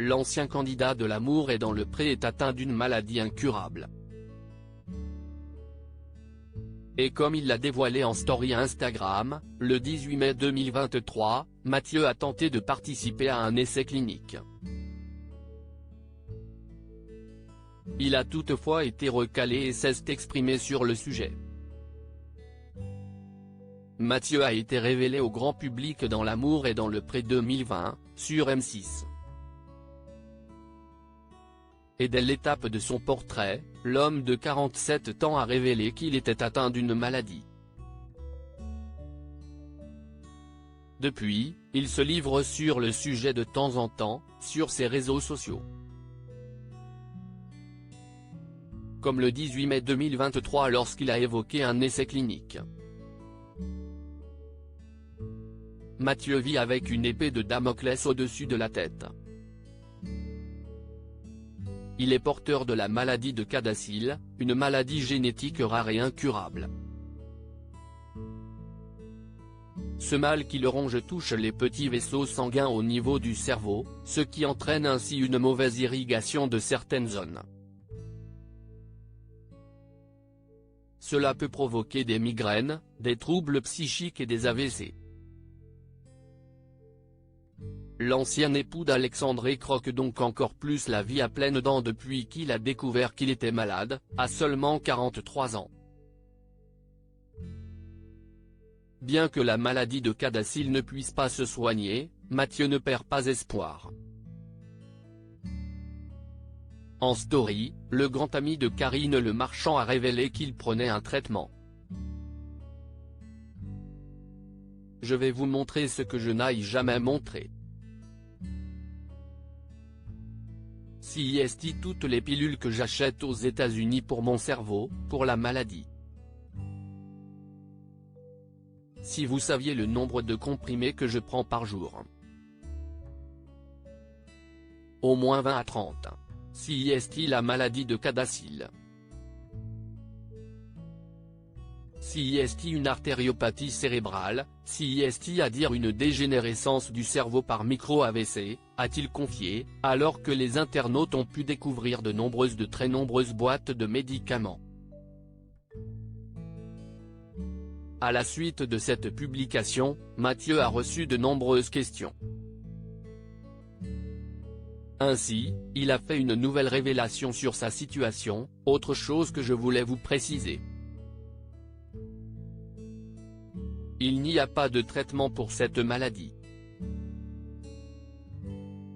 L'ancien candidat de l'Amour est dans le pré est atteint d'une maladie incurable. Et comme il l'a dévoilé en story Instagram, le 18 mai 2023, Mathieu a tenté de participer à un essai clinique. Il a toutefois été recalé et s'est exprimé sur le sujet. Mathieu a été révélé au grand public dans L'Amour est dans le pré 2020, sur M6. Et dès l'étape de son portrait, l'homme de 47 ans a révélé qu'il était atteint d'une maladie. Depuis, il se livre sur le sujet de temps en temps, sur ses réseaux sociaux. Comme le 18 mai 2023 lorsqu'il a évoqué un essai clinique. Mathieu vit avec une épée de Damoclès au-dessus de la tête. Il est porteur de la maladie de Cadacil, une maladie génétique rare et incurable. Ce mal qui le ronge touche les petits vaisseaux sanguins au niveau du cerveau, ce qui entraîne ainsi une mauvaise irrigation de certaines zones. Cela peut provoquer des migraines, des troubles psychiques et des AVC. L'ancien époux d'Alexandrée croque donc encore plus la vie à pleines dents depuis qu'il a découvert qu'il était malade, à seulement 43 ans. Bien que la maladie de Cadacil ne puisse pas se soigner, Mathieu ne perd pas espoir. En story, le grand ami de Karine Le Marchand a révélé qu'il prenait un traitement. Je vais vous montrer ce que je n'aille jamais montré. CIST toutes les pilules que j'achète aux États-Unis pour mon cerveau, pour la maladie. Si vous saviez le nombre de comprimés que je prends par jour. Au moins 20 à 30. CIST la maladie de Cadacil. CIST une artériopathie cérébrale, CIST à dire une dégénérescence du cerveau par micro-AVC, a-t-il confié, alors que les internautes ont pu découvrir de très nombreuses boîtes de médicaments. À la suite de cette publication, Mathieu a reçu de nombreuses questions. Ainsi, il a fait une nouvelle révélation sur sa situation, autre chose que je voulais vous préciser. Il n'y a pas de traitement pour cette maladie.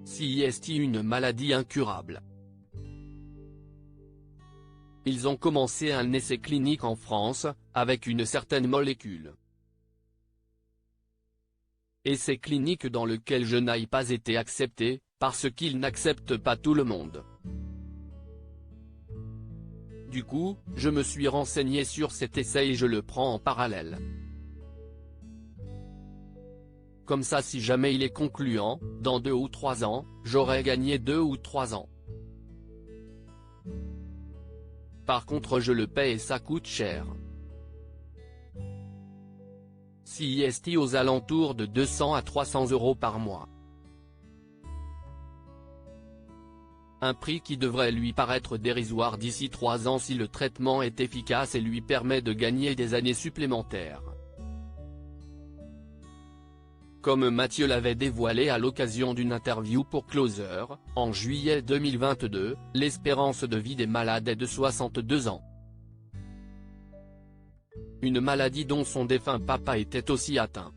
CIST une maladie incurable. Ils ont commencé un essai clinique en France, avec une certaine molécule. Essai clinique dans lequel je n'ai pas été accepté, parce qu'ils n'acceptent pas tout le monde. Du coup, je me suis renseigné sur cet essai et je le prends en parallèle. Comme ça si jamais il est concluant, dans 2 ou 3 ans, j'aurai gagné 2 ou 3 ans. Par contre je le paie et ça coûte cher. CIST aux alentours de 200 à 300 € par mois. Un prix qui devrait lui paraître dérisoire d'ici 3 ans si le traitement est efficace et lui permet de gagner des années supplémentaires. Comme Mathieu l'avait dévoilé à l'occasion d'une interview pour Closer, en juillet 2022, l'espérance de vie des malades est de 62 ans. Une maladie dont son défunt papa était aussi atteint.